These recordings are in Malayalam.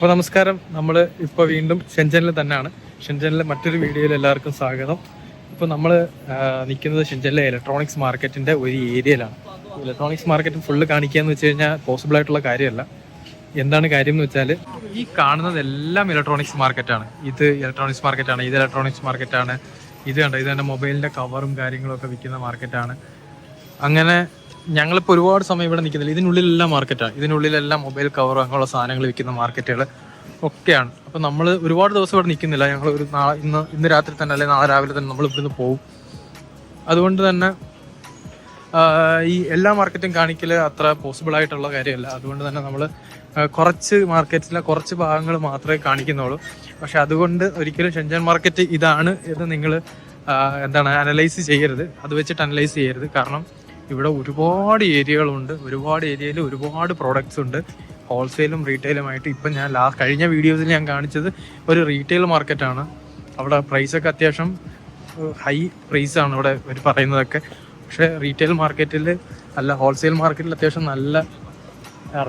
അപ്പോൾ നമസ്കാരം. നമ്മൾ ഇപ്പോൾ വീണ്ടും ഷെൻജനിൽ തന്നെയാണ്. ഷെൻജനിലെ മറ്റൊരു വീഡിയോയിൽ എല്ലാവർക്കും സ്വാഗതം. ഇപ്പോൾ നമ്മൾ നിൽക്കുന്നത് ഷെൻജനിലെ ഇലക്ട്രോണിക്സ് മാർക്കറ്റിൻ്റെ ഒരു ഏരിയയിലാണ്. ഇലക്ട്രോണിക്സ് മാർക്കറ്റ് ഫുള്ള് കാണിക്കുക എന്ന് വെച്ച് കഴിഞ്ഞാൽ പോസിബിൾ ആയിട്ടുള്ള കാര്യമല്ല. എന്താണ് കാര്യം എന്ന് വെച്ചാൽ, ഈ കാണുന്നതെല്ലാം ഇലക്ട്രോണിക്സ് മാർക്കറ്റാണ്. ഇത് ഇലക്ട്രോണിക്സ് മാർക്കറ്റാണ്, ഇത് ഇലക്ട്രോണിക്സ് മാർക്കറ്റാണ്. ഇത് കണ്ടോ, ഇത് തന്നെ മൊബൈലിൻ്റെ കവറും കാര്യങ്ങളൊക്കെ വിൽക്കുന്ന മാർക്കറ്റാണ്. അങ്ങനെ ഞങ്ങളിപ്പോൾ ഒരുപാട് സമയം ഇവിടെ നിൽക്കുന്നില്ല. ഇതിനുള്ളിലെല്ലാം മാർക്കറ്റാണ്. ഇതിനുള്ളിലെല്ലാം മൊബൈൽ കവർ അങ്ങനെയുള്ള സാധനങ്ങൾ വിൽക്കുന്ന മാർക്കറ്റുകൾ ഒക്കെയാണ്. അപ്പോൾ നമ്മൾ ഒരുപാട് ദിവസം ഇവിടെ നിൽക്കുന്നില്ല. ഞങ്ങൾ ഒരു ഇന്ന് രാത്രി തന്നെ അല്ലെങ്കിൽ നാളെ രാവിലെ തന്നെ നമ്മൾ ഇവിടുന്ന് പോകും. അതുകൊണ്ട് തന്നെ ഈ എല്ലാ മാർക്കറ്റും കാണിക്കൽ അത്ര പോസിബിൾ ആയിട്ടുള്ള കാര്യമല്ല. അതുകൊണ്ട് തന്നെ നമ്മൾ കുറച്ച് മാർക്കറ്റിലെ കുറച്ച് ഭാഗങ്ങൾ മാത്രമേ കാണിക്കുന്നുള്ളൂ. പക്ഷെ അതുകൊണ്ട് ഒരിക്കലും ഷെൻജൻ മാർക്കറ്റ് ഇതാണ് എന്ന് നിങ്ങൾ അനലൈസ് ചെയ്യരുത്. അത് വെച്ചിട്ട് അനലൈസ് ചെയ്യരുത്. കാരണം ഇവിടെ ഒരുപാട് ഏരിയകളുണ്ട്. ഒരുപാട് ഏരിയയിൽ ഒരുപാട് പ്രോഡക്റ്റ്സ് ഉണ്ട്, ഹോൾസെയിലും റീറ്റെയിലുമായിട്ട്. ഇപ്പം ഞാൻ കഴിഞ്ഞ വീഡിയോസിൽ ഞാൻ കാണിച്ചത് ഒരു റീറ്റെയിൽ മാർക്കറ്റാണ്. അവിടെ പ്രൈസൊക്കെ അത്യാവശ്യം ഹൈ പ്രൈസാണ് ഇവിടെ ഇവർ പറയുന്നതൊക്കെ. പക്ഷേ റീറ്റെയിൽ മാർക്കറ്റിൽ അല്ല, ഹോൾസെയിൽ മാർക്കറ്റിൽ അത്യാവശ്യം നല്ല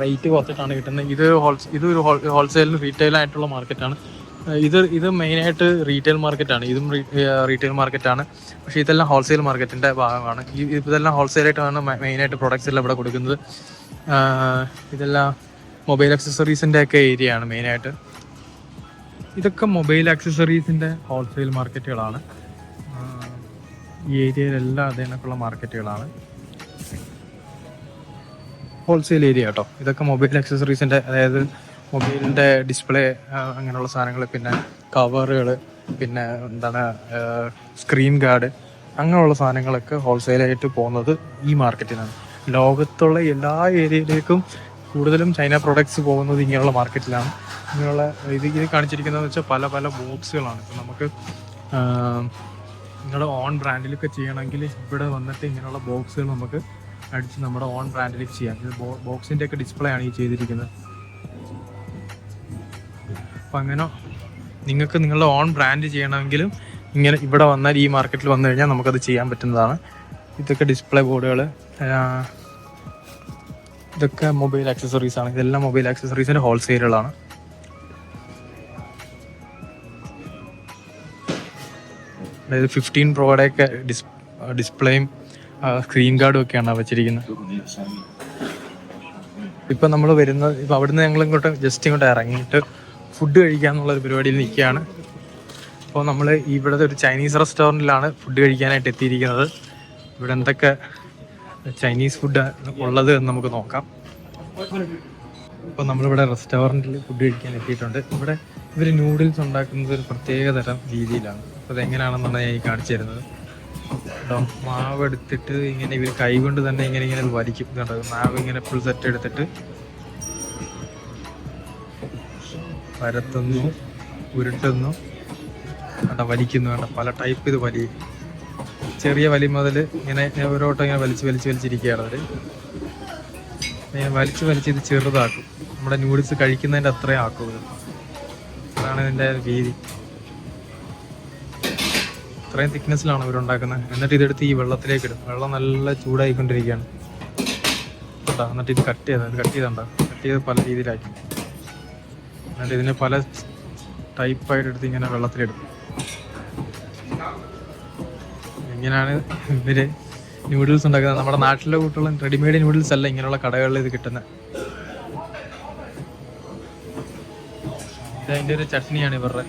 റേറ്റ് കുറച്ചിട്ടാണ് കിട്ടുന്നത്. ഇതൊരു ഹോൾസെയിലും റീറ്റെയിലായിട്ടുള്ള മാർക്കറ്റാണ്. ഇത് മെയിനായിട്ട് റീറ്റെയിൽ മാർക്കറ്റാണ്. ഇതും റീറ്റെയിൽ മാർക്കറ്റാണ്. പക്ഷേ ഇതെല്ലാം ഹോൾസെയിൽ മാർക്കറ്റിൻ്റെ ഭാഗമാണ്. ഇതെല്ലാം ഹോൾസെയിലായിട്ടാണ് മെയിനായിട്ട് പ്രൊഡക്ട്സ് എല്ലാം ഇവിടെ കൊടുക്കുന്നത്. ഇതെല്ലാം മൊബൈൽ ആക്സസറീസിൻ്റെ ഒക്കെ ഏരിയ ആണ് മെയിനായിട്ട്. ഇതൊക്കെ മൊബൈൽ ആക്സസറീസിൻ്റെ ഹോൾസെയിൽ മാർക്കറ്റുകളാണ്. ഈ ഏരിയയിലെല്ലാം അതിനൊക്കെയുള്ള മാർക്കറ്റുകളാണ്, ഹോൾസെയിൽ ഏരിയ കേട്ടോ. ഇതൊക്കെ മൊബൈൽ ആക്സസറീസിൻ്റെ, അതായത് മൊബൈലിൻ്റെ ഡിസ്പ്ലേ അങ്ങനെയുള്ള സാധനങ്ങൾ, പിന്നെ കവറുകൾ, പിന്നെ സ്ക്രീൻ ഗാർഡ്, അങ്ങനെയുള്ള സാധനങ്ങളൊക്കെ ഹോൾസെയിലായിട്ട് പോകുന്നത് ഈ മാർക്കറ്റിനാണ്. ലോകത്തുള്ള എല്ലാ ഏരിയയിലേക്കും കൂടുതലും ചൈന പ്രൊഡക്ട്സ് പോകുന്നത് ഇങ്ങനെയുള്ള മാർക്കറ്റിലാണ്. ഇങ്ങനെയുള്ള ഇത് കാണിച്ചിരിക്കുന്നതെന്ന് വെച്ചാൽ പല പല ബോക്സുകളാണ്. ഇപ്പം നമുക്ക് നിങ്ങളുടെ ഓൺ ബ്രാൻഡിലൊക്കെ ചെയ്യണമെങ്കിൽ ഇവിടെ വന്നിട്ട് ഇങ്ങനെയുള്ള ബോക്സുകൾ നമുക്ക് അടിച്ച് നമ്മുടെ ഓൺ ബ്രാൻഡിലേക്ക് ചെയ്യാം. ഇത് ബോക്സിൻ്റെ ഒക്കെ ഡിസ്പ്ലേ ആണ് ഈ ചെയ്തിരിക്കുന്നത്. അപ്പം അങ്ങനെ നിങ്ങൾക്ക് നിങ്ങളുടെ ഓൺ ബ്രാൻഡ് ചെയ്യണമെങ്കിലും ഇങ്ങനെ ഇവിടെ വന്നാൽ, ഈ മാർക്കറ്റിൽ വന്നു കഴിഞ്ഞാൽ നമുക്കത് ചെയ്യാൻ പറ്റുന്നതാണ്. ഇതൊക്കെ ഡിസ്പ്ലേ ബോർഡുകൾ, ഇതൊക്കെ മൊബൈൽ ആക്സസറീസ് ആണ്. ഇതെല്ലാം മൊബൈൽ ആക്സസറീസിൻ്റെ ഹോൾസെയിലുകളാണ്. അതായത് 15 പ്രോയുടെയൊക്കെ ഡിസ്പ്ലേയും സ്ക്രീൻ ഗാർഡും ഒക്കെയാണ് വെച്ചിരിക്കുന്നത്. ഇപ്പം നമ്മൾ വരുന്നത്, ഇപ്പം അവിടുന്ന് ഞങ്ങൾ ഇങ്ങോട്ട് ഇറങ്ങിയിട്ട് ഫുഡ് കഴിക്കാമെന്നുള്ളൊരു പരിപാടിയിൽ നിൽക്കുകയാണ്. അപ്പോൾ നമ്മൾ ഇവിടുത്തെ ഒരു ചൈനീസ് റെസ്റ്റോറൻറ്റിലാണ് ഫുഡ് കഴിക്കാനായിട്ട് എത്തിയിരിക്കുന്നത്. ഇവിടെ എന്തൊക്കെ ചൈനീസ് ഫുഡ് ഉള്ളത് എന്ന് നമുക്ക് നോക്കാം. അപ്പോൾ നമ്മളിവിടെ റെസ്റ്റോറൻറ്റിൽ ഫുഡ് കഴിക്കാൻ എത്തിയിട്ടുണ്ട്. ഇവിടെ ഇവർ നൂഡിൽസ് ഉണ്ടാക്കുന്നത് ഒരു പ്രത്യേക തരം രീതിയിലാണ്. അപ്പോൾ അതെങ്ങനെയാണെന്നാണ് ഞാൻ ഈ കാണിച്ചു തരുന്നത്. കേട്ടോ, മാവ് എടുത്തിട്ട് ഇങ്ങനെ ഇവർ കൈ കൊണ്ട് തന്നെ ഇങ്ങനെ വലിക്കും. കേട്ടോ, മാവ് ഇങ്ങനെ ഫുൾ സെറ്റ് എടുത്തിട്ട് പരത്തുന്നു, ഉരുട്ടുന്നു, കേട്ടോ, വലിക്കുന്നു. കേട്ടോ, പല ടൈപ്പ് ഇത് വലി, ചെറിയ വലി മുതൽ ഇങ്ങനെ ഓരോട്ടം ഇങ്ങനെ വലിച്ചിരിക്കുകയാണ് അവർ. ഇങ്ങനെ വലിച്ച് ഇത് ചെറുതാക്കും. നമ്മുടെ നൂഡിൽസ് കഴിക്കുന്നതിൻ്റെ അത്രയും ആക്കും. അതാണ് ഇതിൻ്റെ രീതി. ഇത്രയും തിക്നെസ്സിലാണ് ഇവരുണ്ടാക്കുന്നത്. എന്നിട്ട് ഇതെടുത്ത് ഈ വെള്ളത്തിലേക്ക് ഇടും. വെള്ളം നല്ല ചൂടായിക്കൊണ്ടിരിക്കുകയാണ് കേട്ടോ. എന്നിട്ട് ഇത് കട്ട് ചെയ്ത് പല രീതിയിലാക്കി. എന്നിട്ട് ഇതിനെ പല ടൈപ്പായിട്ട് എടുത്ത് ഇങ്ങനെ വെള്ളത്തിലിടും. ഇങ്ങനെയാണ് ഇവര് നൂഡിൽസ് ഉണ്ടാക്കുന്നത്. നമ്മുടെ നാട്ടിലെ കൂട്ടുള്ള റെഡിമെയ്ഡ് നൂഡിൽസ് അല്ല ഇങ്ങനെയുള്ള കടകളിൽ ഇത് കിട്ടുന്നത്. ഇതിൻ്റെ ഒരു ചട്നിയാണ് ഇവരുടെ.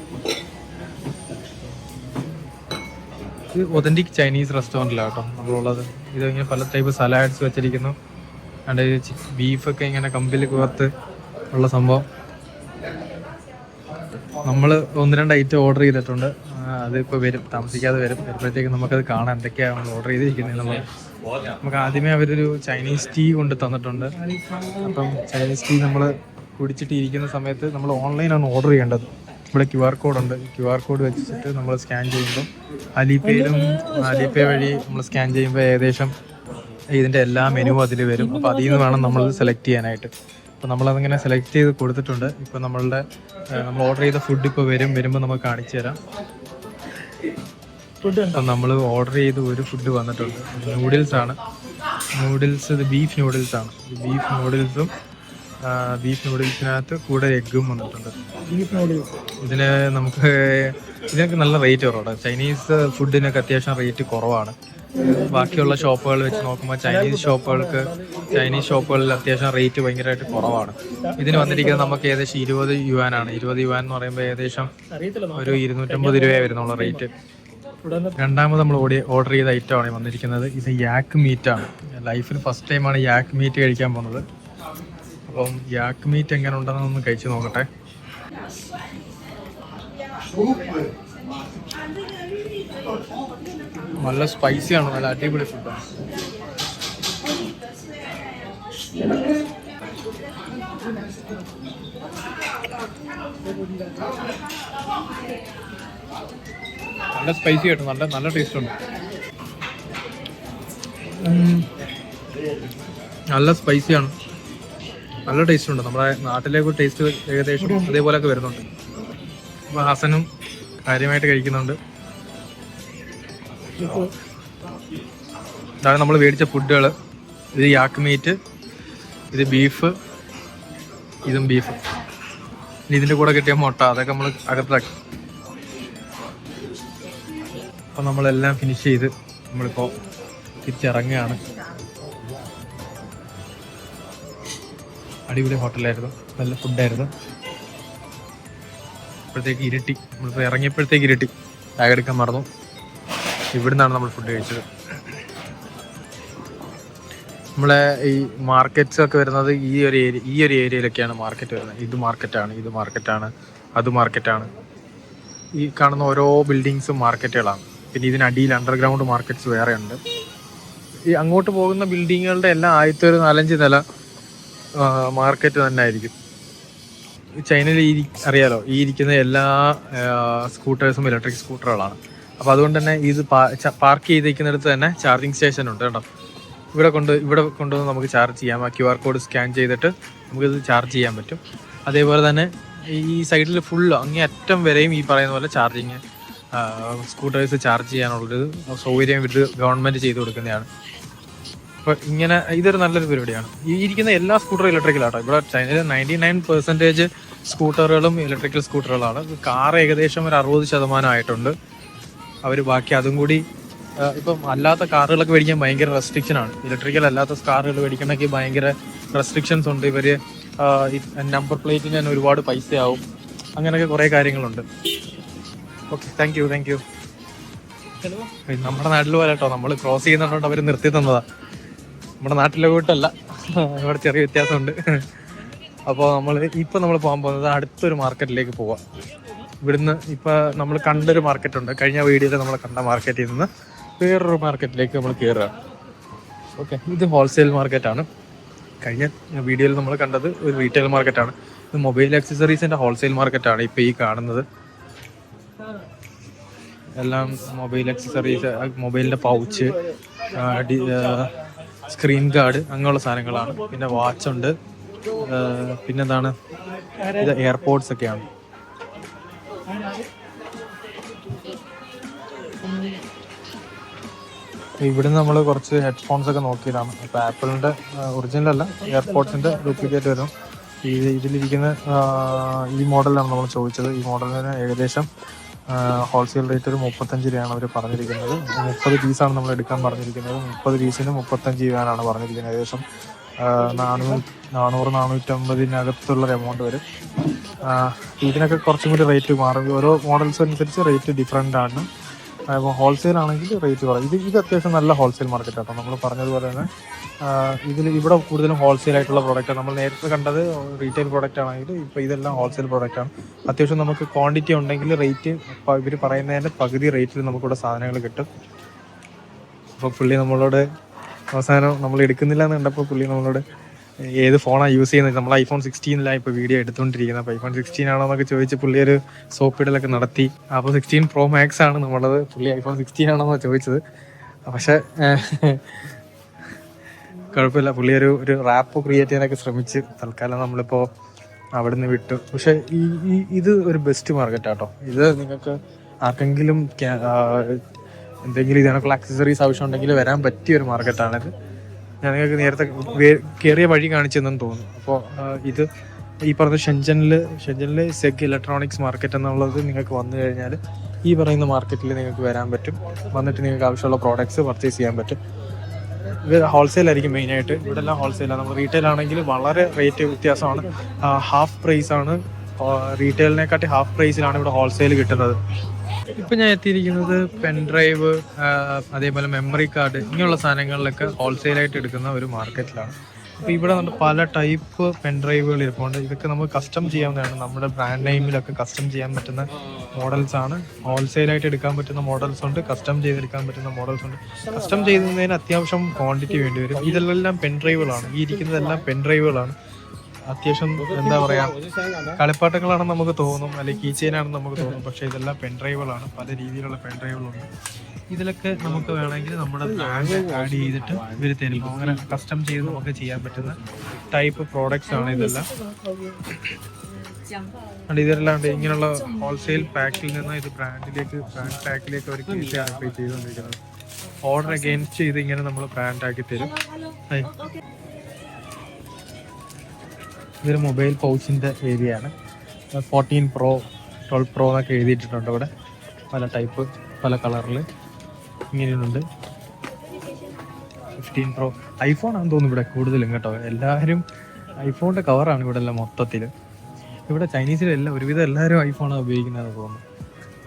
ഇത് ഒതന്റിക് ചൈനീസ് റെസ്റ്റോറൻറ്റിലാണ് കേട്ടോ നമ്മളുള്ളത്. ഇത് ഇങ്ങനെ പല ടൈപ്പ് സലാഡ്സ് വെച്ചിരിക്കുന്നു. അതിൻ്റെ ബീഫൊക്കെ ഇങ്ങനെ കമ്പിൽ കോർത്ത് ഉള്ള സംഭവം. നമ്മൾ 1-2 ഐറ്റം ഓർഡർ ചെയ്തിട്ടുണ്ട്. അതിപ്പോൾ വരും, താമസിക്കാതെ വരും. വരുമ്പോഴത്തേക്ക് നമുക്കത് കാണാം എന്തൊക്കെയാണ് നമ്മൾ ഓർഡർ ചെയ്തിരിക്കുന്നത്. നമുക്ക് ആദ്യമേ അവരൊരു ചൈനീസ് ടീ കൊണ്ട് തന്നിട്ടുണ്ട്. അപ്പം ചൈനീസ് ടീ നമ്മൾ കുടിച്ചിട്ട് ഇരിക്കുന്ന സമയത്ത് നമ്മൾ ഓൺലൈനാണ് ഓർഡർ ചെയ്യേണ്ടത്. ഇവിടെ QR കോഡുണ്ട്. QR കോഡ് വെച്ചിട്ട് നമ്മൾ സ്കാൻ ചെയ്യുമ്പോൾ അലിപേ വഴി നമ്മൾ സ്കാൻ ചെയ്യുമ്പോൾ ഏകദേശം ഇതിൻ്റെ എല്ലാ മെനുവും അതിൽ വരും. അപ്പോൾ അതിൽ നിന്ന് വേണം നമ്മൾ സെലക്ട് ചെയ്യാനായിട്ട്. അപ്പോൾ നമ്മളതിങ്ങനെ സെലക്ട് ചെയ്ത് കൊടുത്തിട്ടുണ്ട്. ഇപ്പോൾ നമ്മൾ ഓർഡർ ചെയ്ത ഫുഡ് ഇപ്പോൾ വരുമ്പോൾ നമുക്ക് കാണിച്ചു തരാം. അപ്പം നമ്മൾ ഓർഡർ ചെയ്ത് ഒരു ഫുഡ് വന്നിട്ടുണ്ട്. നൂഡിൽസാണ്. ഇത് ബീഫ് നൂഡിൽസാണ്. ബീഫ് നൂഡിൽസും ബീഫ് നൂഡിൽസിനകത്ത് കൂടെ എഗ്ഗും വന്നിട്ടുണ്ട്. ബീഫ് നൂഡിൽസ് ഇതിന് ഇതിനൊക്കെ നല്ല റേറ്റ് കുറവാണ്. ചൈനീസ് ഫുഡിനൊക്കെ അത്യാവശ്യം റേറ്റ് കുറവാണ്. ബാക്കിയുള്ള ഷോപ്പുകൾ വെച്ച് നോക്കുമ്പോൾ ചൈനീസ് ഷോപ്പുകളിൽ അത്യാവശ്യം റേറ്റ് ഭയങ്കരമായിട്ട് കുറവാണ്. ഇതിന് വന്നിരിക്കുന്നത് നമുക്ക് ഏകദേശം 20 യുവാനാണ്. 20 യുവാൻ എന്ന് പറയുമ്പോൾ ഏകദേശം ഒരു 250 രൂപയെ വരുന്നുള്ള റേറ്റ്. രണ്ടാമത് നമ്മൾ ഓർഡർ ചെയ്ത ഐറ്റമാണ് വന്നിരിക്കുന്നത്. ഇത് യാക്ക് മീറ്റാണ്. ലൈഫിൽ ഫസ്റ്റ് ടൈമാണ് യാക്ക് മീറ്റ് കഴിക്കാൻ പോകുന്നത്. അപ്പം യാക്ക് മീറ്റ് എങ്ങനെ ഉണ്ടെന്നൊന്ന് കഴിച്ച് നോക്കട്ടെ. നല്ല സ്പൈസിയാണ്, നല്ല അടിപൊളി ഫുഡാണ്. നല്ല സ്പൈസി ആയിട്ട് നല്ല ടേസ്റ്റ് ഉണ്ട്. നല്ല സ്പൈസിയാണ്, നല്ല ടേസ്റ്റ് ഉണ്ട്. നമ്മുടെ നാട്ടിലേക്ക് ടേസ്റ്റ് ഏകദേശം അതേപോലെയൊക്കെ വരുന്നുണ്ട്. അപ്പോൾ ഹസനും കാര്യമായിട്ട് കഴിക്കുന്നുണ്ട്. ഇതാണ് നമ്മൾ മേടിച്ച ഫുഡുകൾ. ഇത് യാക്ക് മീറ്റ്, ഇത് ബീഫ്, ഇതും ബീഫ്. ഇനി ഇതിൻ്റെ കൂടെ കിട്ടിയ മുട്ട, അതൊക്കെ നമ്മൾ അകത്താക്കി. അപ്പം നമ്മളെല്ലാം ഫിനിഷ് ചെയ്ത് നമ്മളിപ്പോൾ തിരിച്ചിറങ്ങുകയാണ്. അടിപൊളി ഹോട്ടലായിരുന്നു, നല്ല ഫുഡായിരുന്നു. ഇപ്പോഴത്തേക്ക് ഇരുട്ടി, നമ്മളിപ്പോൾ ഇറങ്ങിയപ്പോഴത്തേക്ക് ഇരുട്ടി. ബാഗ് എടുക്കാൻ മറന്നു. ഇവിടുന്നാണ് നമ്മൾ ഫുഡ് കഴിച്ചത്. നമ്മളെ ഈ മാർക്കറ്റ്സ് ഒക്കെ വരുന്നത് ഈ ഒരു ഏരിയയിലൊക്കെയാണ് മാർക്കറ്റ് വരുന്നത്. ഇത് മാർക്കറ്റാണ്, അത് മാർക്കറ്റാണ്. ഈ കാണുന്ന ഓരോ ബിൽഡിങ്സും മാർക്കറ്റുകളാണ്. പിന്നെ ഇതിനടിയിൽ അണ്ടർഗ്രൗണ്ട് മാർക്കറ്റ്സ് വേറെ ഉണ്ട്. ഈ അങ്ങോട്ട് പോകുന്ന ബിൽഡിങ്ങുകളുടെ എല്ലാം ആദ്യത്തെ ഒരു 4-5 നില മാർക്കറ്റ് തന്നെ ആയിരിക്കും. ചൈനയിൽ അറിയാലോ, ഈ ഇരിക്കുന്ന എല്ലാ സ്കൂട്ടേഴ്സും ഇലക്ട്രിക് സ്കൂട്ടറുകളാണ്. അപ്പോൾ അതുകൊണ്ട് തന്നെ ഇത് പാർക്ക് ചെയ്തിരിക്കുന്നിടത്ത് തന്നെ ചാർജിങ് സ്റ്റേഷൻ ഉണ്ട് കേട്ടോ. ഇവിടെ കൊണ്ടുവന്ന് നമുക്ക് ചാർജ് ചെയ്യാം. ആ QR കോഡ് സ്കാൻ ചെയ്തിട്ട് നമുക്കിത് ചാർജ് ചെയ്യാൻ പറ്റും. അതേപോലെ തന്നെ ഈ സൈഡിൽ ഫുള്ള് അങ്ങേ അറ്റം വരെയും ഈ പറയുന്ന പോലെ ചാർജിങ് സ്കൂട്ടേഴ്സ് ചാർജ് ചെയ്യാനുള്ളൊരു സൗകര്യം ഇത് ഗവൺമെൻറ് ചെയ്ത് കൊടുക്കുന്നതാണ്. അപ്പോൾ ഇങ്ങനെ ഇതൊരു നല്ലൊരു പരിപാടിയാണ്. ഈ ഇരിക്കുന്ന എല്ലാ സ്കൂട്ടറും ഇലക്ട്രിക്കലാട്ടോ. ഇവിടെ ചൈനയിൽ 99% സ്കൂട്ടറുകളും ഇലക്ട്രിക്കൽ സ്കൂട്ടറുകളാണ്. കാർ ഏകദേശം ഒരു 60% ആയിട്ടുണ്ട്. അവർ ബാക്കി അതും കൂടി ഇപ്പം അല്ലാത്ത കാറുകളൊക്കെ മേടിക്കാൻ ഭയങ്കര റെസ്ട്രിക്ഷനാണ്. ഇലക്ട്രിക്കൽ അല്ലാത്ത കാറുകൾ മേടിക്കണമെങ്കിൽ ഭയങ്കര റെസ്ട്രിക്ഷൻസ് ഉണ്ട്. ഇവർ നമ്പർ പ്ലേറ്റിന് തന്നെ ഒരുപാട് പൈസയാവും. അങ്ങനെയൊക്കെ കുറേ കാര്യങ്ങളുണ്ട്. Okay, thank you. നമ്മുടെ നാട്ടിൽ പോലെ കേട്ടോ, നമ്മൾ ക്രോസ് ചെയ്യുന്നതുകൊണ്ട് അവർ നിർത്തി തന്നതാണ്. നമ്മുടെ നാട്ടിലെ കൂട്ടല്ല, ഇവിടെ ചെറിയ വ്യത്യാസമുണ്ട്. അപ്പോൾ നമ്മൾ പോകാൻ പോകുന്നത് അടുത്തൊരു മാർക്കറ്റിലേക്ക് പോവാം. ഇവിടുന്ന് ഇപ്പോൾ നമ്മൾ കണ്ടൊരു മാർക്കറ്റുണ്ട്. കഴിഞ്ഞ വീഡിയോയിൽ നമ്മൾ കണ്ട മാർക്കറ്റിൽ നിന്ന് വേറൊരു മാർക്കറ്റിലേക്ക് നമ്മൾ കയറുകയാണ്. ഓക്കെ, ഇത് ഹോൾസെയിൽ മാർക്കറ്റാണ്. കഴിഞ്ഞ വീഡിയോയിൽ നമ്മൾ കണ്ടത് ഒരു റീറ്റെയിൽ മാർക്കറ്റാണ്. ഇത് മൊബൈൽ ആക്സസറീസിൻ്റെ ഹോൾസെയിൽ മാർക്കറ്റാണ് ഇപ്പോൾ ഈ കാണുന്നത്. എല്ലാം മൊബൈൽ ആക്സസറീസ്, മൊബൈലിൻ്റെ പൗച്ച്, സ്ക്രീൻ ഗാർഡ്, അങ്ങനെയുള്ള സാധനങ്ങളാണ്. പിന്നെ വാച്ചുണ്ട്. പിന്നെന്താണ്, ഇത് എയർപോഡ്സ് ഒക്കെയാണ്. ഇവിടുന്ന് നമ്മൾ കുറച്ച് ഹെഡ്ഫോൺസ് ഒക്കെ നോക്കിയതാണ്. അപ്പോൾ ആപ്പിളിൻ്റെ ഒറിജിനൽ അല്ല, എയർപോഡ്സിൻ്റെ ഡ്യൂപ്ലിക്കേറ്റ് വരും. ഇതിലിരിക്കുന്ന ഈ മോഡലാണ് നമ്മൾ ചോദിച്ചത്. ഈ മോഡലിന് ഏകദേശം ഹോൾസെയിൽ റേറ്റ് ഒരു 35 രൂപയാണ് അവർ പറഞ്ഞിരിക്കുന്നത്. 30 പീസാണ് നമ്മൾ എടുക്കാൻ പറഞ്ഞിരിക്കുന്നത്. 30 പീസിന് 35 രൂപയാണ് പറഞ്ഞിരിക്കുന്നത്. ഏകദേശം 400-450 എമൗണ്ട് വരും. ഇതിനൊക്കെ കുറച്ചും കൂടി റേറ്റ് മാറും. ഓരോ മോഡൽസ് അനുസരിച്ച് റേറ്റ് ഡിഫറെൻ്റ് ആണ്. അപ്പോൾ ഹോൾസെയിൽ ആണെങ്കിൽ റേറ്റ് കുറയും. ഇത് അത്യാവശ്യം നല്ല ഹോൾസെയിൽ മാർക്കറ്റ് ആട്ടോ. നമ്മൾ പറഞ്ഞതുപോലെ തന്നെ ഇവിടെ കൂടുതലും ഹോൾസെയിൽ ആയിട്ടുള്ള പ്രോഡക്റ്റാണ്. നമ്മൾ നേരത്തെ കണ്ടത് റീറ്റെയിൽ പ്രോഡക്റ്റ് ആണെങ്കിൽ ഇപ്പോൾ ഇതെല്ലാം ഹോൾസെയിൽ പ്രോഡക്റ്റാണ്. അത്യാവശ്യം നമുക്ക് ക്വാണ്ടിറ്റി ഉണ്ടെങ്കിൽ റേറ്റ് ഇവർ പറയുന്നതിൻ്റെ പകുതി റേറ്റിൽ നമുക്കിവിടെ സാധനങ്ങൾ കിട്ടും. അപ്പോൾ പുള്ളി നമ്മളോട് അവസാനം നമ്മൾ എടുക്കുന്നില്ല എന്ന് കണ്ടപ്പോൾ പുള്ളി നമ്മളോട് ഏത് ഫോണാണ് യൂസ് ചെയ്യുന്നത്, നമ്മൾ iPhone 16 ഇപ്പോൾ വീഡിയോ എടുത്തുകൊണ്ടിരിക്കുന്നത്. അപ്പോൾ iPhone 16 ആണോ എന്നൊക്കെ ചോദിച്ച് പുള്ളി ഒരു സോപ്പിടലൊക്കെ നടത്തി. അപ്പോൾ 16 Pro Max ആണ് നമ്മളത്. പുള്ളി iPhone 16 ആണോ ചോദിച്ചത്. പക്ഷേ കുഴപ്പമില്ല, പുള്ളി ഒരു റാപ്പ് ക്രിയേറ്റ് ചെയ്യാനൊക്കെ ശ്രമിച്ച് തൽക്കാലം നമ്മളിപ്പോൾ അവിടെ നിന്ന് വിട്ടു. പക്ഷേ ഇത് ഒരു ബെസ്റ്റ് മാർക്കറ്റാട്ടോ. ഇത് നിങ്ങൾക്ക് ആർക്കെങ്കിലും എന്തെങ്കിലും ഇതിനൊക്കെയുള്ള ആക്സസറീസ് ആവശ്യം ഉണ്ടെങ്കിൽ വരാൻ പറ്റിയ ഒരു മാർക്കറ്റാണിത്. ഞാൻ നിങ്ങൾക്ക് നേരത്തെ കയറിയ വഴി കാണിച്ചെന്നു തോന്നുന്നു. അപ്പോൾ ഇത് ഈ പറഞ്ഞ ഷെൻജനിൽ സെഗ് ഇലക്ട്രോണിക്സ് മാർക്കറ്റ് എന്നുള്ളത് നിങ്ങൾക്ക് വന്നു കഴിഞ്ഞാൽ ഈ പറയുന്ന മാർക്കറ്റിൽ നിങ്ങൾക്ക് വരാൻ പറ്റും. വന്നിട്ട് നിങ്ങൾക്ക് ആവശ്യമുള്ള പ്രോഡക്റ്റ്സ് പർച്ചേസ് ചെയ്യാൻ പറ്റും. ഇത് ഹോൾസെയിലായിരിക്കും മെയിനായിട്ട്. ഇവിടെ എല്ലാം ഹോൾസെയിലാണ്. നമ്മൾ റീറ്റെയിൽ ആണെങ്കിൽ വളരെ റേറ്റ് വ്യത്യാസമാണ്. ഹാഫ് പ്രൈസാണ്, റീറ്റെയിലിനെക്കാട്ടി ഹാഫ് പ്രൈസിലാണ് ഇവിടെ ഹോൾസെയിൽ കിട്ടുന്നത്. ഇപ്പം ഞാൻ എത്തിയിരിക്കുന്നത് പെൻഡ്രൈവ്, അതേപോലെ മെമ്മറി കാർഡ്, ഇങ്ങനെയുള്ള സാധനങ്ങളിലൊക്കെ ഹോൾസെയിലായിട്ട് എടുക്കുന്ന ഒരു മാർക്കറ്റിലാണ്. അപ്പോൾ ഇവിടെ നമ്മൾ പല ടൈപ്പ് പെൻഡ്രൈവുകൾ ഇരിപ്പുണ്ട്. ഇതൊക്കെ നമുക്ക് കസ്റ്റം ചെയ്യാവുന്നതാണ്. നമ്മുടെ ബ്രാൻഡ് നെയിമിലൊക്കെ കസ്റ്റം ചെയ്യാൻ പറ്റുന്ന മോഡൽസാണ്. ഹോൾസെയിലായിട്ട് എടുക്കാൻ പറ്റുന്ന മോഡൽസ് ഉണ്ട്, കസ്റ്റം ചെയ്തെടുക്കാൻ പറ്റുന്ന മോഡൽസ് ഉണ്ട്. കസ്റ്റം ചെയ്യുന്നതിന് അത്യാവശ്യം ക്വാണ്ടിറ്റി വേണ്ടി വരും. ഇതെല്ലാം പെൻഡ്രൈവുകളാണ്. ഈ ഇരിക്കുന്നതെല്ലാം പെൻഡ്രൈവുകളാണ്. അത്യാവശ്യം എന്താ പറയുക, കളിപ്പാട്ടങ്ങളാണെന്ന് നമുക്ക് തോന്നും, അല്ലെങ്കിൽ കീ ചെയിനാണെന്ന് നമുക്ക് തോന്നും. പക്ഷേ ഇതെല്ലാം പെൻഡ്രൈവുകളാണ്. പല രീതിയിലുള്ള പെൻഡ്രൈവുകളുണ്ട്. ഇതിലൊക്കെ നമുക്ക് വേണമെങ്കിൽ നമ്മുടെ ബ്രാൻഡ് ആഡ് ചെയ്തിട്ട് ഇവർ തരും. അങ്ങനെ കസ്റ്റം ചെയ്ത് നമുക്ക് ചെയ്യാൻ പറ്റുന്ന ടൈപ്പ് പ്രോഡക്റ്റ്സ് ആണ് ഇതെല്ലാം. ഇതല്ലാണ്ട് ഇങ്ങനെയുള്ള ഹോൾസെയിൽ പാക്കിൽ നിന്ന് ഇത് ബ്രാൻഡ് പാക്കിലേക്ക് അവർ പേ ചെയ്തുകൊണ്ടിരിക്കുന്നത്. ഓർഡർ അഗെയിൻസ്റ്റ് ചെയ്ത് ഇങ്ങനെ നമ്മൾ ബ്രാൻഡ് ആക്കി തരും. ഇതൊരു മൊബൈൽ പൗച്ചിൻ്റെ ഏരിയയാണ്. 14 Pro 12 Pro എന്നൊക്കെ എഴുതിയിട്ടുണ്ട് ഇവിടെ. പല ടൈപ്പ്, പല കളറിൽ ഇങ്ങനെയുണ്ട്. 15 Pro ഐഫോൺ ആണെന്ന് തോന്നുന്നു ഇവിടെ കൂടുതലും കേട്ടോ. എല്ലാവരും ഐഫോണിൻ്റെ കവറാണ് ഇവിടെ എല്ലാം മൊത്തത്തിൽ. ഇവിടെ ചൈനീസിലെല്ലാം ഒരുവിധം എല്ലാവരും ഐഫോണാണ് ഉപയോഗിക്കുന്നതെന്ന് തോന്നുന്നു.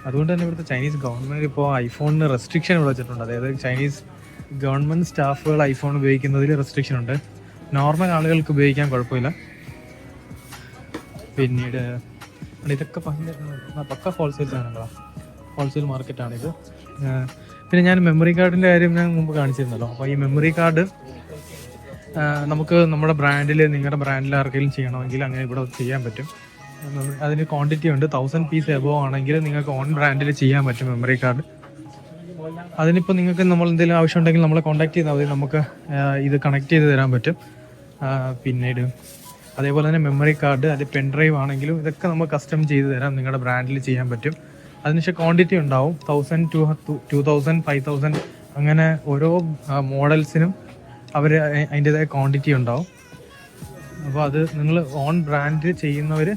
അതുകൊണ്ട് തന്നെ ഇവിടുത്തെ ചൈനീസ് ഗവൺമെൻറ് ഇപ്പോൾ ഐഫോണിന് റെസ്ട്രിക്ഷൻ ഇവിടെ വെച്ചിട്ടുണ്ട്. അതായത് ചൈനീസ് ഗവൺമെൻറ് സ്റ്റാഫുകൾ ഐഫോൺ ഉപയോഗിക്കുന്നതിൽ റെസ്ട്രിക്ഷൻ ഉണ്ട്. നോർമൽ ആളുകൾക്ക് ഉപയോഗിക്കാൻ കുഴപ്പമില്ല. പിന്നീട് ഇതൊക്കെ പക്ക ഹോൾസെയിൽ സാധനങ്ങളാണ്, ഹോൾസെയിൽ മാർക്കറ്റാണിത്. പിന്നെ ഞാൻ മെമ്മറി കാർഡിൻ്റെ കാര്യം ഞാൻ മുമ്പ് കാണിച്ചിരുന്നല്ലോ. അപ്പോൾ ഈ മെമ്മറി കാർഡ് നമുക്ക് നമ്മുടെ ബ്രാൻഡിൽ, നിങ്ങളുടെ ബ്രാൻഡിൽ ആർക്കെങ്കിലും ചെയ്യണമെങ്കിൽ അങ്ങനെ ഇവിടെ ചെയ്യാൻ പറ്റും. അതിന് ക്വാണ്ടിറ്റി ഉണ്ട്. 1000 പീസ് എബോവ് ആണെങ്കിൽ നിങ്ങൾക്ക് ഓൺ ബ്രാൻഡിൽ ചെയ്യാൻ പറ്റും മെമ്മറി കാർഡ്. അതിനിപ്പോൾ നിങ്ങൾക്ക് നമ്മൾ എന്തെങ്കിലും ആവശ്യം ഉണ്ടെങ്കിൽ നമ്മളെ കോൺടാക്ട് ചെയ്താൽ മതി, നമുക്ക് ഇത് കണക്ട് ചെയ്ത് തരാൻ പറ്റും. പിന്നീട് അതേപോലെ തന്നെ മെമ്മറി കാർഡ്, അത് പെൻഡ്രൈവ് ആണെങ്കിലും ഇതൊക്കെ നമുക്ക് കസ്റ്റം ചെയ്ത് തരാം, നിങ്ങളുടെ ബ്രാൻഡിൽ ചെയ്യാൻ പറ്റും. അതിനുശേഷം ക്വാണ്ടിറ്റി ഉണ്ടാവും. 1000, 2000, 5000 അങ്ങനെ ഓരോ മോഡൽസിനും അവർ അതിൻ്റെതായ ക്വാണ്ടിറ്റി ഉണ്ടാവും. അപ്പോൾ അത് നിങ്ങൾ ഓൺ ബ്രാൻഡ് ചെയ്യുന്നവർ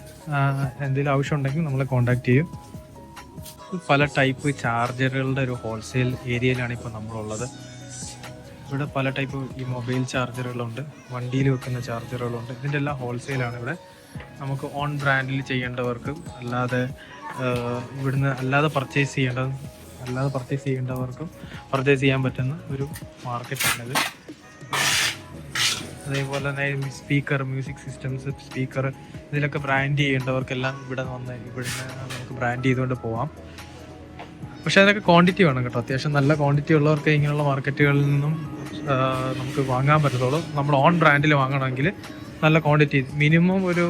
എന്തെങ്കിലും ആവശ്യം ഉണ്ടെങ്കിൽ നമ്മളെ കോൺടാക്ട് ചെയ്യും. പല ടൈപ്പ് ചാർജറുകളുടെ ഒരു ഹോൾസെയിൽ ഏരിയയിലാണ് ഇപ്പോൾ നമ്മളുള്ളത്. ഇവിടെ പല ടൈപ്പ് ഈ മൊബൈൽ ചാർജറുകളുണ്ട്, വണ്ടിയിൽ വെക്കുന്ന ചാർജറുകളുണ്ട്. ഇതിൻ്റെ എല്ലാം ഹോൾസെയിലാണ് ഇവിടെ. നമുക്ക് ഓൺ ബ്രാൻഡിൽ ചെയ്യേണ്ടവർക്കും അല്ലാതെ ഇവിടുന്ന് അല്ലാതെ പർച്ചേസ് ചെയ്യേണ്ടവർക്കും പർച്ചേസ് ചെയ്യാൻ പറ്റുന്ന ഒരു മാർക്കറ്റാണിത്. അതേപോലെ തന്നെ സ്പീക്കർ, മ്യൂസിക് സിസ്റ്റംസ്, സ്പീക്കർ, ഇതിലൊക്കെ ബ്രാൻഡ് ചെയ്യേണ്ടവർക്കെല്ലാം ഇവിടുന്ന് നമുക്ക് ബ്രാൻഡ് ചെയ്തുകൊണ്ട് പോവാം. പക്ഷേ അതിനൊക്കെ ക്വാണ്ടിറ്റി വേണം കേട്ടോ. അത്യാവശ്യം നല്ല ക്വാണ്ടിറ്റി ഉള്ളവർക്ക് ഇങ്ങനെയുള്ള മാർക്കറ്റുകളിൽ നിന്നും നമുക്ക് വാങ്ങാൻ പറ്റത്തുള്ളൂ. നമ്മൾ ഓൺ ബ്രാൻഡിൽ വാങ്ങണമെങ്കിൽ നല്ല ക്വാണ്ടിറ്റി, മിനിമം ഒരു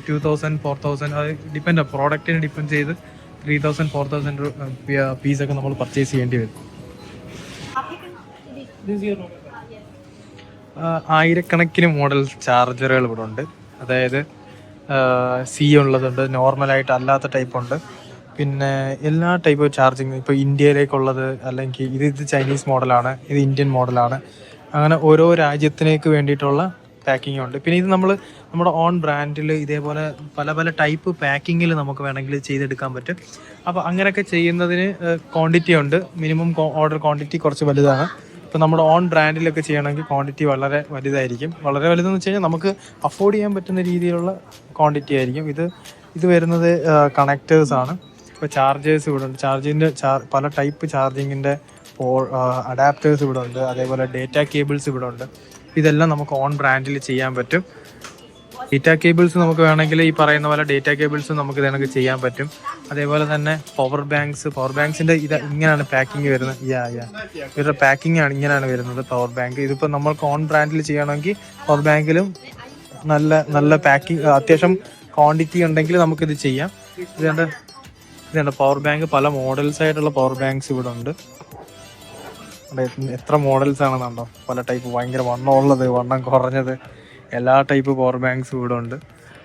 2000, 4000, അത് ഡിപ്പെൻഡ്, പ്രോഡക്റ്റിന് ഡിപ്പെൻഡ് ചെയ്ത് 3000, 4000 പീസൊക്കെ നമ്മൾ പർച്ചേസ് ചെയ്യേണ്ടി വരും. ആയിരക്കണക്കിന് മോഡൽ ചാർജറുകൾ ഇവിടെ ഉണ്ട്. അതായത് സി ഉള്ളതുണ്ട്, നോർമലായിട്ട് അല്ലാത്ത ടൈപ്പ് ഉണ്ട്, പിന്നെ എല്ലാ ടൈപ്പ് ചാർജിങ്. ഇപ്പോൾ ഇന്ത്യയിലേക്കുള്ളത്, അല്ലെങ്കിൽ ഇത് ചൈനീസ് മോഡലാണ്, ഇത് ഇന്ത്യൻ മോഡലാണ്, അങ്ങനെ ഓരോ രാജ്യത്തിലേക്ക് വേണ്ടിയിട്ടുള്ള പാക്കിംഗ് ഉണ്ട്. പിന്നെ ഇത് നമ്മുടെ ഓൺ ബ്രാൻഡിൽ ഇതേപോലെ പല പല ടൈപ്പ് പാക്കിങ്ങിൽ നമുക്ക് വേണമെങ്കിൽ ചെയ്തെടുക്കാൻ പറ്റും. അപ്പോൾ അങ്ങനെയൊക്കെ ചെയ്യുന്നതിന് ക്വാണ്ടിറ്റി ഉണ്ട്. മിനിമം ഓർഡർ ക്വാണ്ടിറ്റി കുറച്ച് വലുതാണ്. ഇപ്പോൾ നമ്മുടെ ഓൺ ബ്രാൻഡിലൊക്കെ ചെയ്യണമെങ്കിൽ ക്വാണ്ടിറ്റി വളരെ വലുതായിരിക്കും. വളരെ വലുതെന്ന് വെച്ച് കഴിഞ്ഞാൽ നമുക്ക് അഫോർഡ് ചെയ്യാൻ പറ്റുന്ന രീതിയിലുള്ള ക്വാണ്ടിറ്റി ആയിരിക്കും. ഇത് വരുന്നത് കണക്റ്റേഴ്സാണ്. ഇപ്പോൾ ചാർജേഴ്സ് ഇവിടെ ഉണ്ട്. പല ടൈപ്പ് ചാർജിങ്ങിൻ്റെ അഡാപ്റ്റേഴ്സ് ഇവിടെ ഉണ്ട്. അതേപോലെ ഡേറ്റ കേബിൾസ് ഇവിടെ ഉണ്ട്. ഇതെല്ലാം നമുക്ക് ഓൺ ബ്രാൻഡിൽ ചെയ്യാൻ പറ്റും. ഡേറ്റ കേബിൾസ് നമുക്ക് വേണമെങ്കിൽ ഈ പറയുന്ന പോലെ ഡേറ്റ കേബിൾസ് നമുക്ക് ഇതിനൊക്കെ ചെയ്യാൻ പറ്റും. അതേപോലെ തന്നെ പവർ ബാങ്ക്സിൻ്റെ ഇത് ഇങ്ങനെയാണ് പാക്കിങ് വരുന്നത്. ഇവരുടെ പാക്കിംഗ് ആണ് ഇങ്ങനെയാണ് വരുന്നത്, പവർ ബാങ്ക്. ഇതിപ്പോൾ നമ്മൾക്ക് ഓൺ ബ്രാൻഡിൽ ചെയ്യണമെങ്കിൽ പവർ ബാങ്കിലും നല്ല പാക്കിംഗ്, അത്യാവശ്യം ക്വാണ്ടിറ്റി ഉണ്ടെങ്കിൽ നമുക്കിത് ചെയ്യാം. ഇതുണ്ട് പവർ ബാങ്ക്, പല മോഡൽസ് ആയിട്ടുള്ള പവർ ബാങ്ക്സ് ഇവിടെ ഉണ്ട്. എത്ര മോഡൽസ് ആണെന്നുണ്ടോ, പല ടൈപ്പ്, ഭയങ്കര വണ്ണം ഉള്ളത്, വണ്ണം കുറഞ്ഞത്, എല്ലാ ടൈപ്പ് പവർ ബാങ്ക്സും ഇവിടെ ഉണ്ട്.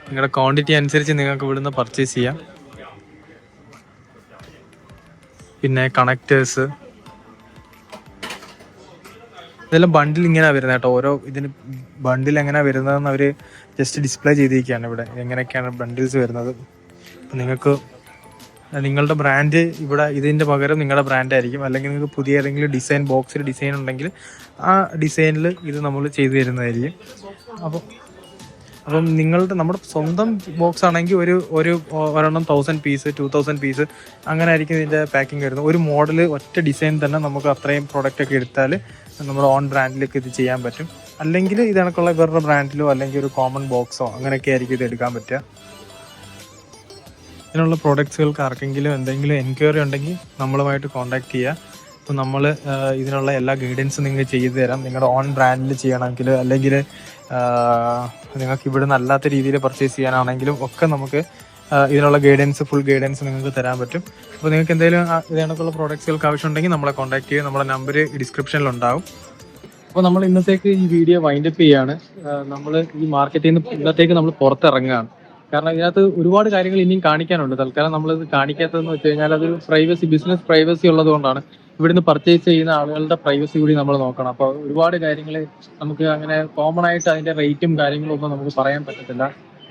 നിങ്ങളുടെ ക്വാണ്ടിറ്റി അനുസരിച്ച് നിങ്ങൾക്ക് ഇവിടുന്ന് പർച്ചേസ് ചെയ്യാം. പിന്നെ കണക്റ്റേഴ്സ്, ഇതെല്ലാം ബണ്ടിൽ ഇങ്ങനെ വരുന്നത് കേട്ടോ. ഓരോ ഇതിന് ബണ്ടിൽ എങ്ങനെയാണ് വരുന്നതെന്ന് അവർ ജസ്റ്റ് ഡിസ്പ്ലേ ചെയ്തിരിക്കുകയാണ് ഇവിടെ, എങ്ങനെയൊക്കെയാണ് ബണ്ടിൽസ് വരുന്നത്. അപ്പം നിങ്ങൾക്ക് നിങ്ങളുടെ ബ്രാൻഡ് ഇവിടെ ഇതിൻ്റെ പകരം നിങ്ങളുടെ ബ്രാൻഡ് ആയിരിക്കും. അല്ലെങ്കിൽ നിങ്ങൾക്ക് പുതിയ ഏതെങ്കിലും ഡിസൈൻ, ബോക്സിൽ ഡിസൈൻ ഉണ്ടെങ്കിൽ ആ ഡിസൈനിൽ ഇത് നമ്മൾ ചെയ്തു തരുന്നതായിരിക്കും. അപ്പം നമ്മുടെ സ്വന്തം ബോക്സ് ആണെങ്കിൽ ഒരെണ്ണം 1000 പീസ് 2000 പീസ് അങ്ങനെ ആയിരിക്കും ഇതിൻ്റെ പാക്കിംഗ് വരുന്നത്. ഒരു മോഡൽ ഒറ്റ ഡിസൈൻ തന്നെ നമുക്ക് അത്രയും പ്രോഡക്റ്റ് ഒക്കെ എടുത്താൽ നമ്മുടെ ഓൺ ബ്രാൻഡിലേക്ക് ഇത് ചെയ്യാൻ പറ്റും. അല്ലെങ്കിൽ ഇത് കണക്കുള്ള വേറൊരു ബ്രാൻഡിലോ അല്ലെങ്കിൽ ഒരു കോമൺ ബോക്സോ അങ്ങനെയൊക്കെ ആയിരിക്കും ഇത് എടുക്കാൻ പറ്റുക. ഇതിനുള്ള പ്രോഡക്ട്സുകൾക്ക് ആർക്കെങ്കിലും എന്തെങ്കിലും എൻക്വയറി ഉണ്ടെങ്കിൽ നമ്മളുമായിട്ട് കോൺടാക്ട് ചെയ്യുക. അപ്പോൾ നമ്മൾ ഇതിനുള്ള എല്ലാ ഗൈഡൻസും നിങ്ങൾക്ക് ചെയ്തു തരാം. നിങ്ങളുടെ ഓൺ ബ്രാൻഡിൽ ചെയ്യണമെങ്കിൽ അല്ലെങ്കിൽ നിങ്ങൾക്ക് ഇവിടെ അല്ലാത്ത രീതിയിൽ പർച്ചേസ് ചെയ്യാനാണെങ്കിലും ഒക്കെ നമുക്ക് ഇതിനുള്ള ഫുൾ ഗൈഡൻസ് നിങ്ങൾക്ക് തരാൻ പറ്റും. അപ്പോൾ നിങ്ങൾക്ക് എന്തെങ്കിലും ഇതിനൊക്കെയുള്ള പ്രോഡക്ട്സുകൾക്ക് ആവശ്യമുണ്ടെങ്കിൽ നമ്മളെ കോൺടാക്ട് ചെയ്യുക. നമ്മുടെ നമ്പർ ഡിസ്ക്രിപ്ഷനിലുണ്ടാവും. അപ്പോൾ നമ്മൾ ഇന്നത്തേക്ക് ഈ വീഡിയോ വൈൻഡപ്പ് ചെയ്യുകയാണ്. നമ്മൾ ഈ മാർക്കറ്റിൽ നിന്ന് ഇന്നത്തേക്ക് നമ്മൾ പുറത്തിറങ്ങുകയാണ്. കാരണം ഇതിനകത്ത് ഒരുപാട് കാര്യങ്ങൾ ഇനിയും കാണിക്കാനുണ്ട്. തൽക്കാലം നമ്മളിത് കാണിക്കാത്തതെന്ന് വെച്ച് കഴിഞ്ഞാൽ അതൊരു ബിസിനസ് പ്രൈവസി ഉള്ളതുകൊണ്ടാണ്. ഇവിടുന്ന് പർച്ചേസ് ചെയ്യുന്ന ആളുകളുടെ പ്രൈവസി കൂടി നമ്മൾ നോക്കണം. അപ്പോൾ ഒരുപാട് കാര്യങ്ങൾ നമുക്ക് അങ്ങനെ കോമൺ ആയിട്ട് അതിന്റെ റേറ്റും കാര്യങ്ങളും ഒന്നും നമുക്ക് പറയാൻ പറ്റത്തില്ല.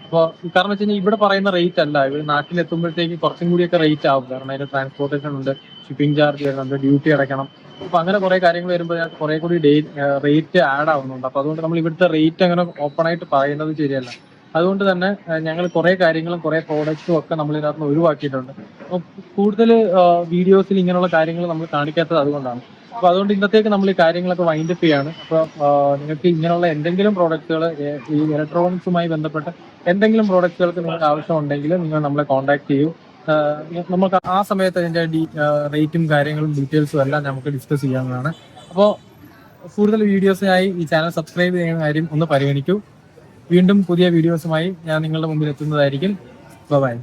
അപ്പോൾ കാരണം വെച്ച് കഴിഞ്ഞാൽ ഇവിടെ പറയുന്ന റേറ്റ് അല്ല, ഇവിടെ നാട്ടിലെത്തുമ്പോഴത്തേക്ക് കുറച്ചും കൂടിയൊക്കെ റേറ്റ് ആവും. കാരണം അതിന്റെ ട്രാൻസ്പോർട്ടേഷൻ ഉണ്ട്, ഷിപ്പിംഗ് ചാർജ് വരുന്നുണ്ട്, ഡ്യൂട്ടി അടയ്ക്കണം. അപ്പൊ അങ്ങനെ കുറെ കാര്യങ്ങൾ വരുമ്പോൾ കുറെ കൂടി റേറ്റ് ആഡ് ആവുന്നുണ്ട്. അപ്പൊ അതുകൊണ്ട് നമ്മൾ ഇവിടുത്തെ റേറ്റ് അങ്ങനെ ഓപ്പൺ ആയിട്ട് പറയുന്നത് ശരിയല്ല. അതുകൊണ്ട് തന്നെ ഞങ്ങൾ കുറെ കാര്യങ്ങളും കുറെ പ്രോഡക്റ്റ്സും ഒക്കെ നമ്മൾ ഇതിനകത്ത് ഒഴിവാക്കിയിട്ടുണ്ട്. അപ്പോൾ കൂടുതൽ വീഡിയോസിൽ ഇങ്ങനെയുള്ള കാര്യങ്ങൾ നമ്മൾ കാണിക്കാത്തത് അതുകൊണ്ടാണ്. അപ്പോൾ അതുകൊണ്ട് ഇന്നത്തേക്ക് നമ്മൾ ഈ കാര്യങ്ങളൊക്കെ വൈൻഡപ്പ് ചെയ്യാണ്. അപ്പോൾ നിങ്ങൾക്ക് ഇങ്ങനെയുള്ള എന്തെങ്കിലും പ്രോഡക്റ്റുകൾ, ഈ ഇലക്ട്രോണിക്സുമായി ബന്ധപ്പെട്ട എന്തെങ്കിലും പ്രോഡക്റ്റുകൾക്ക് നിങ്ങൾക്ക് ആവശ്യമുണ്ടെങ്കിൽ നിങ്ങൾ നമ്മളെ കോൺടാക്ട് ചെയ്യൂ. നമുക്ക് ആ സമയത്ത് അതിൻ്റെ റേറ്റും കാര്യങ്ങളും ഡീറ്റെയിൽസും എല്ലാം നമുക്ക് ഡിസ്കസ് ചെയ്യാവുന്നതാണ്. അപ്പോൾ കൂടുതൽ വീഡിയോസിനായി ഈ ചാനൽ സബ്സ്ക്രൈബ് ചെയ്യുന്ന കാര്യം ഒന്ന് പരിഗണിക്കൂ. വീണ്ടും പുതിയ വീഡിയോസുമായി ഞാൻ നിങ്ങളുടെ മുമ്പിൽ എത്തുന്നതായിരിക്കും. ബൈ.